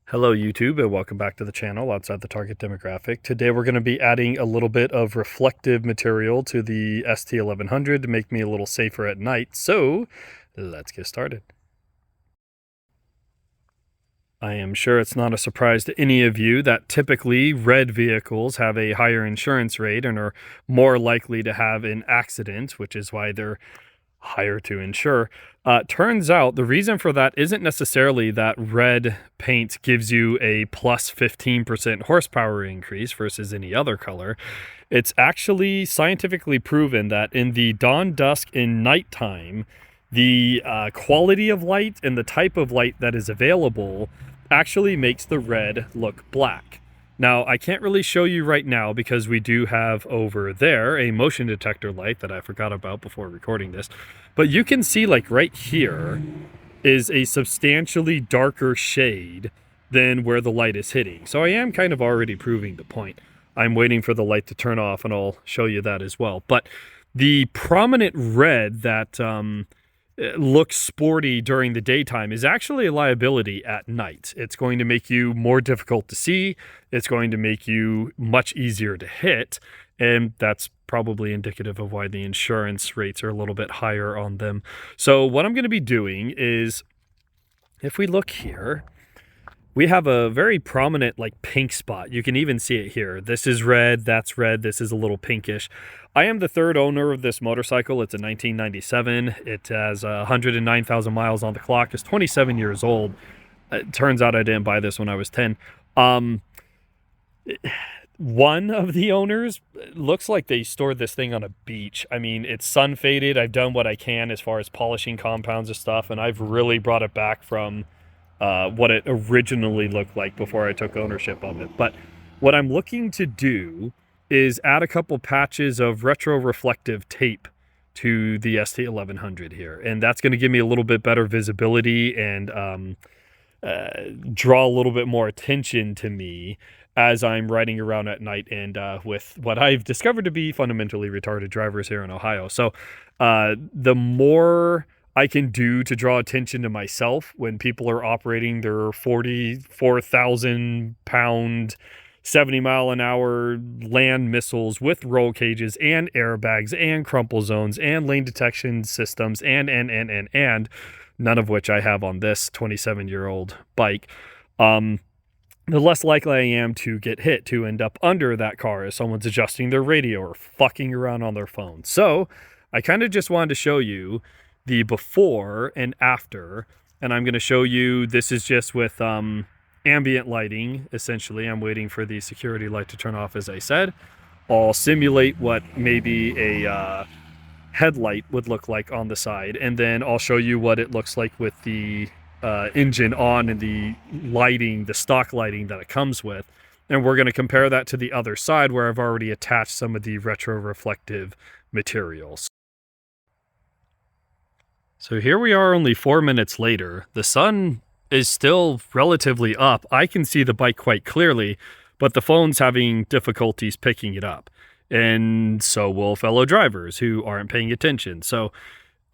Hello YouTube and welcome back to the channel outside the target demographic. Today we're going to be adding a little bit of reflective material to the ST1100 to make me a little safer at night. So let's get started. I am sure it's not a surprise to any of you that typically red vehicles have a higher insurance rate and are more likely to have an accident, which is why they're higher to insure. Turns out the reason for that isn't necessarily that red paint gives you a plus 15% horsepower increase versus any other color. It's actually scientifically proven that in the dawn, dusk, and nighttime, the quality of light and the type of light that is available actually makes the red look black. Now, I can't really show you right now because we do have over there a motion detector light that I forgot about before recording this. But you can see, like, right here is a substantially darker shade than where the light is hitting. So I am kind of already proving the point. I'm waiting for the light to turn off and I'll show you that as well. But the prominent red that looks sporty during the daytime is actually a liability at night. It's going to make you more difficult to see. It's going to make you much easier to hit. And that's probably indicative of why the insurance rates are a little bit higher on them. So what I'm going to be doing is, if we look here, we have a very prominent like pink spot. You can even see it here. This is red, that's red, this is a little pinkish. I am the third owner of this motorcycle. It's a 1997. It has 109,000 miles on the clock. It's 27 years old. It turns out I didn't buy this when I was 10. One of the owners looks like they stored this thing on a beach. I mean, it's sun faded. I've done what I can as far as polishing compounds and stuff, and I've really brought it back from what it originally looked like before I took ownership of it. But what I'm looking to do is add a couple patches of retroreflective tape to the ST1100 here. And that's going to give me a little bit better visibility and draw a little bit more attention to me as I'm riding around at night and with what I've discovered to be fundamentally retarded drivers here in Ohio. So the more I can do to draw attention to myself when people are operating their 44,000 pound 70-mile-an-hour land missiles with roll cages and airbags and crumple zones and lane detection systems and none of which I have on this 27-year-old bike, the less likely I am to get hit, to end up under that car as someone's adjusting their radio or fucking around on their phone. So I kind of just wanted to show you the before and after, and I'm going to show you, this is just with ambient lighting. Essentially, I'm waiting for the security light to turn off, as I said. I'll simulate what maybe a headlight would look like on the side, and then I'll show you what it looks like with the engine on and the lighting, the stock lighting that it comes with. And we're going to compare that to the other side where I've already attached some of the retroreflective materials. So here we are only 4 minutes later. The sun is still relatively up. I can see the bike quite clearly, but the phone's having difficulties picking it up. And so will fellow drivers who aren't paying attention. So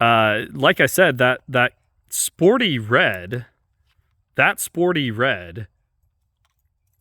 like I said, that sporty red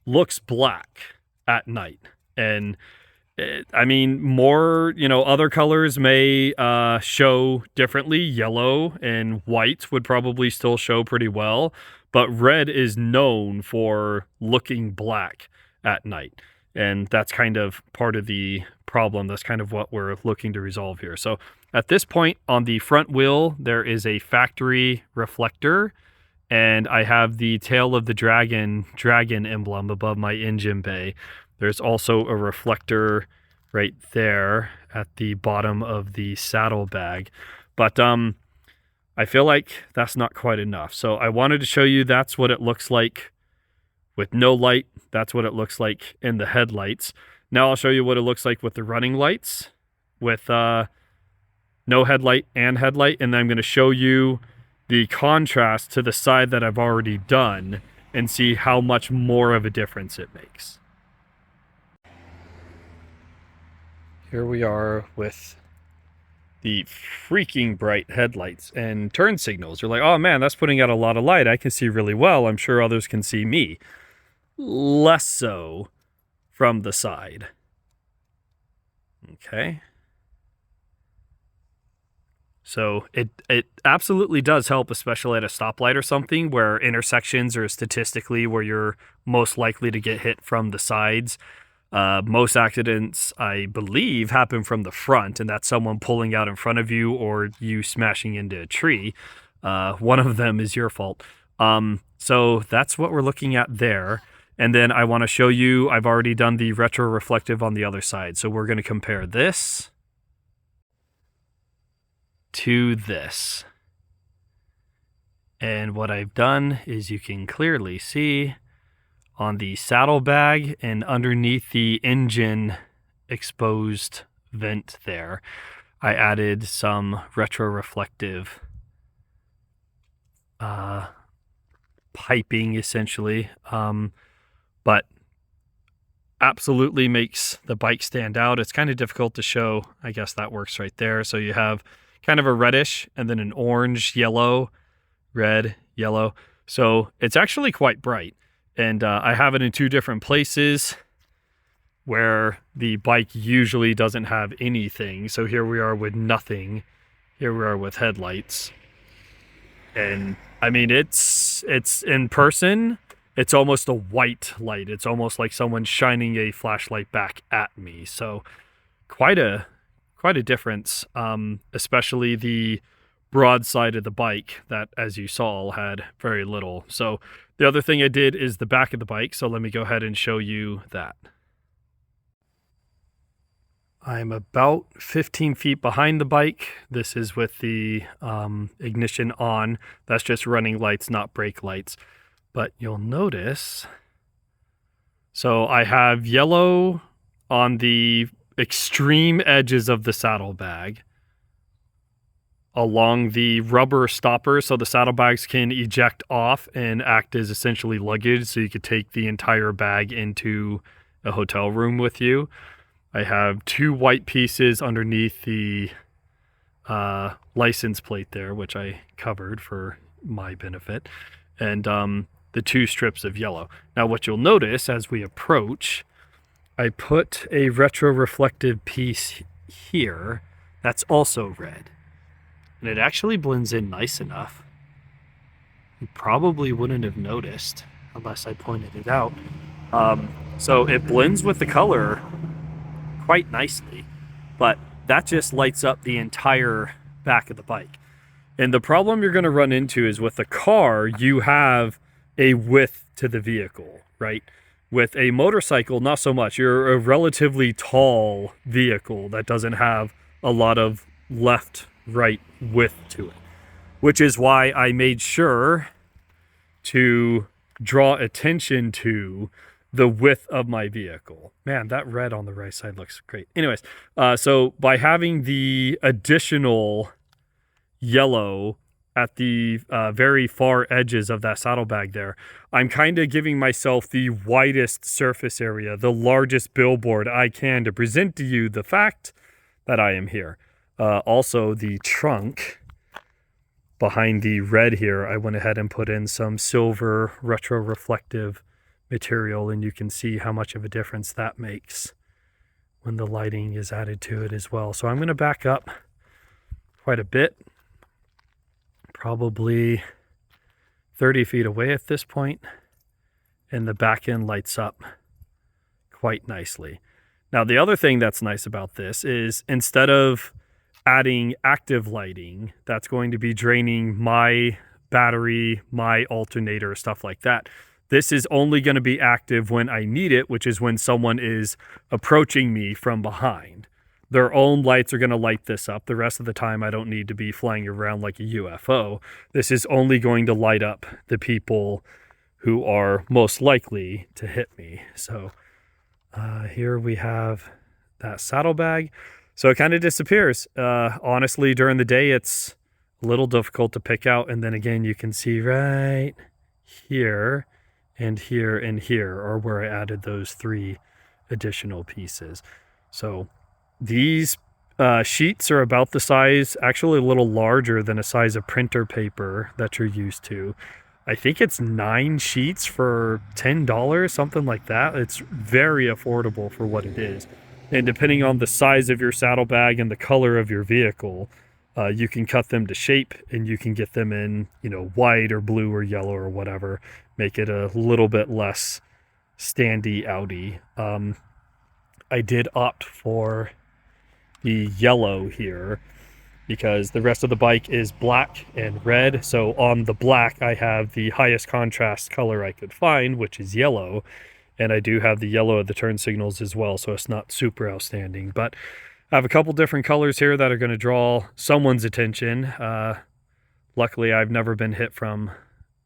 looks black at night. And I mean, more, other colors may show differently. Yellow and white would probably still show pretty well, but red is known for looking black at night. And that's kind of part of the problem. That's kind of what we're looking to resolve here. So at this point on the front wheel, there is a factory reflector, and I have the tail of the dragon emblem above my engine bay. There's also a reflector right there at the bottom of the saddlebag. But I feel like that's not quite enough. So I wanted to show you that's what it looks like with no light. That's what it looks like in the headlights. Now I'll show you what it looks like with the running lights, with no headlight and headlight. And then I'm going to show you the contrast to the side that I've already done and see how much more of a difference it makes. Here we are with the freaking bright headlights and turn signals. You're like, oh man, that's putting out a lot of light. I can see really well. I'm sure others can see me. Less so from the side. Okay. So it absolutely does help, especially at a stoplight or something where intersections are statistically where you're most likely to get hit from the sides. Most accidents, I believe, happen from the front, and that's someone pulling out in front of you or you smashing into a tree. One of them is your fault. So that's what we're looking at there. And then I want to show you, I've already done the retroreflective on the other side. So we're going to compare this to this. And what I've done is you can clearly see on the saddlebag and underneath the engine exposed vent there, I added some retroreflective piping essentially, but absolutely makes the bike stand out. It's kind of difficult to show. I guess that works right there. So you have kind of a reddish and then an orange, yellow, red, yellow. So it's actually quite bright. And I have it in two different places where the bike usually doesn't have anything. So here we are with nothing. Here we are with headlights. And I mean, it's in person, it's almost a white light. It's almost like someone shining a flashlight back at me. So quite a difference, especially the broad side of the bike that, as you saw, had very little. So the other thing I did is the back of the bike. So let me go ahead and show you that. I'm about 15 feet behind the bike. This is with the ignition on. That's just running lights, not brake lights. But you'll notice, so I have yellow on the extreme edges of the saddlebag along the rubber stopper, so the saddlebags can eject off and act as essentially luggage, so you could take the entire bag into a hotel room with you. I have two white pieces underneath the license plate there, which I covered for my benefit, and the two strips of yellow. Now what you'll notice as we approach, I put a retroreflective piece here that's also red. And it actually blends in nice enough. You probably wouldn't have noticed unless I pointed it out. So it blends with the color quite nicely, but that just lights up the entire back of the bike. And the problem you're going to run into is with the car, you have a width to the vehicle, right? With a motorcycle, not so much. You're a relatively tall vehicle that doesn't have a lot of left-right width to it, which is why I made sure to draw attention to the width of my vehicle. Man, that red on the right side looks great. Anyways, so by having the additional yellow at the very far edges of that saddlebag there, I'm kind of giving myself the widest surface area, the largest billboard I can to present to you the fact that I am here. Also, the trunk behind the red here, I went ahead and put in some silver retroreflective material, and you can see how much of a difference that makes when the lighting is added to it as well. So I'm going to back up quite a bit, probably 30 feet away at this point, and the back end lights up quite nicely. Now, the other thing that's nice about this is instead of adding active lighting that's going to be draining my battery, my alternator, stuff like that, this is only going to be active when I need it, which is when someone is approaching me from behind. Their own lights are going to light this up. The rest of the time, I don't need to be flying around like a UFO. This is only going to light up the people who are most likely to hit me. So here we have that saddlebag. So it kind of disappears. Honestly, during the day, it's a little difficult to pick out. And then again, you can see right here and here and here are where I added those three additional pieces. So these Sheets are about the size, actually a little larger than a size of printer paper that you're used to. I think it's 9 sheets for $10, something like that. It's very affordable for what it is. And depending on the size of your saddlebag and the color of your vehicle, you can cut them to shape, and you can get them in, white or blue or yellow or whatever. Make it a little bit less standy outy. I did opt for the yellow here because the rest of the bike is black and red. So on the black, I have the highest contrast color I could find, which is yellow. And I do have the yellow of the turn signals as well, so it's not super outstanding. But I have a couple different colors here that are going to draw someone's attention. Luckily, I've never been hit from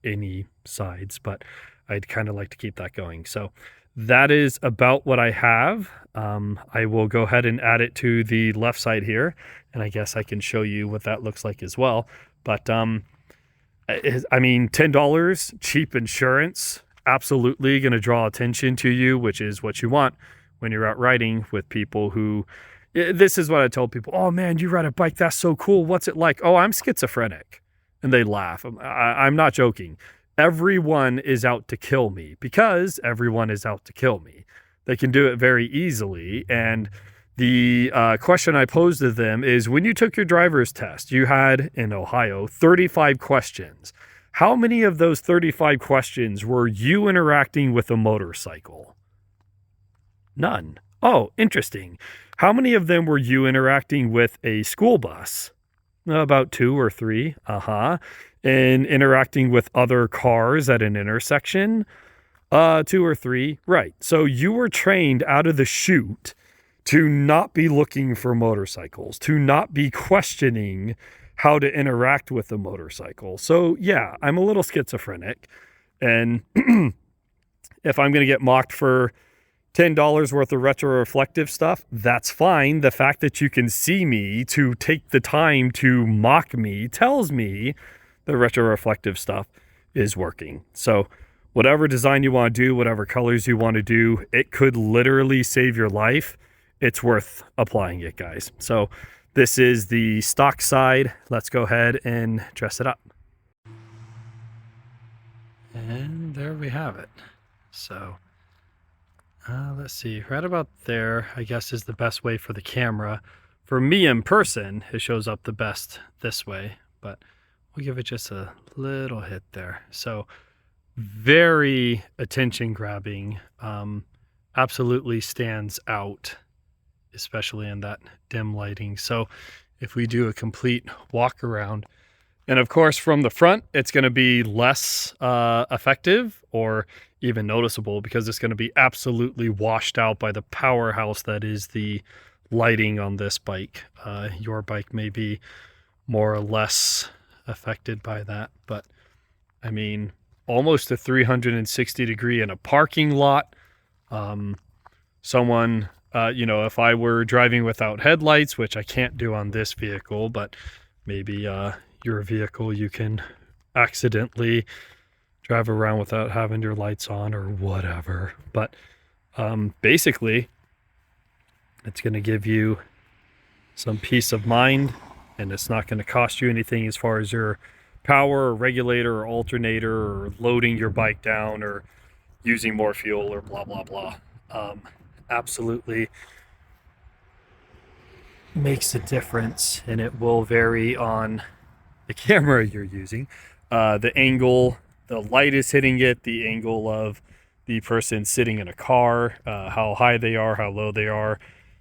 any sides, but I'd kind of like to keep that going. So that is about what I have. I will go ahead and add it to the left side here, and I guess I can show you what that looks like as well. But $10, cheap insurance, absolutely going to draw attention to you, which is what you want when you're out riding with people who, this is what I tell people, oh man, you ride a bike, that's so cool, what's it like? Oh, I'm schizophrenic. And they laugh. I'm not joking. Everyone is out to kill me because everyone is out to kill me. They can do it very easily. And the question I posed to them is, when you took your driver's test, you had, in Ohio, 35 questions. How many of those 35 questions were you interacting with a motorcycle? None. Oh, interesting. How many of them were you interacting with a school bus? About 2 or 3. And interacting with other cars at an intersection? 2 or 3. Right. So you were trained out of the chute to not be looking for motorcycles, to not be questioning how to interact with a motorcycle. So yeah, I'm a little schizophrenic. And if I'm going to get mocked for $10 worth of retroreflective stuff, that's fine. The fact that you can see me to take the time to mock me tells me the retroreflective stuff is working. So whatever design you want to do, whatever colors you want to do, it could literally save your life. It's worth applying it, guys. So this is the stock side. Let's go ahead and dress it up. And there we have it. So let's see, right about there, I guess, is the best way for the camera. For me in person, it shows up the best this way, but we'll give it just a little hit there. So very attention grabbing, absolutely stands out, especially in that dim lighting. So if we do a complete walk around, and of course from the front, it's going to be less effective or even noticeable because it's going to be absolutely washed out by the powerhouse that is the lighting on this bike. Your bike may be more or less affected by that, but I mean, almost a 360 degree in a parking lot. Someone, if I were driving without headlights, which I can't do on this vehicle, but maybe your vehicle, you can accidentally drive around without having your lights on or whatever. But basically, it's going to give you some peace of mind, and it's not going to cost you anything as far as your power or regulator or alternator or loading your bike down or using more fuel or blah, blah, blah. Absolutely makes a difference, and it will vary on the camera you're using. The angle the light is hitting it, the angle of the person sitting in a car, how high they are, how low they are,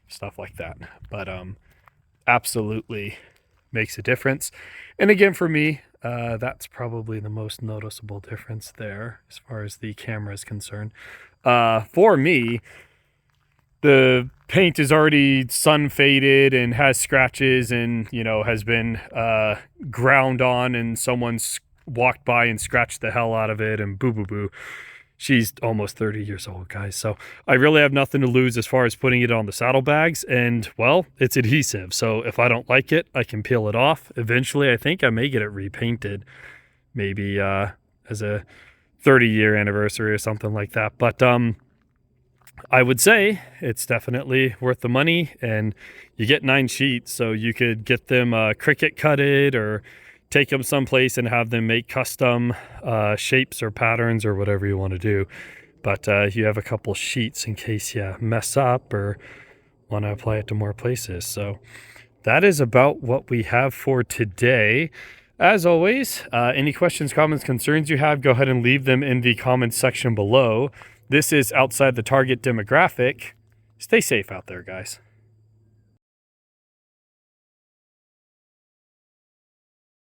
stuff like that. But absolutely makes a difference. And again, for me, that's probably the most noticeable difference there as far as the camera is concerned. For me, the paint is already sun faded and has scratches and, has been ground on, and someone's walked by and scratched the hell out of it, and boo, boo, boo. She's almost 30 years old, guys. So I really have nothing to lose as far as putting it on the saddlebags. And, well, it's adhesive. So if I don't like it, I can peel it off. Eventually, I think I may get it repainted. Maybe as a 30-year anniversary or something like that. But I would say it's definitely worth the money, and you get 9 sheets, so you could get them Cricut cutted or take them someplace and have them make custom shapes or patterns or whatever you want to do. But you have a couple sheets in case you mess up or want to apply it to more places. So that is about what we have for today. As always, any questions, comments, concerns you have, go ahead and leave them in the comments section below. This is outside the target demographic. Stay safe out there, guys.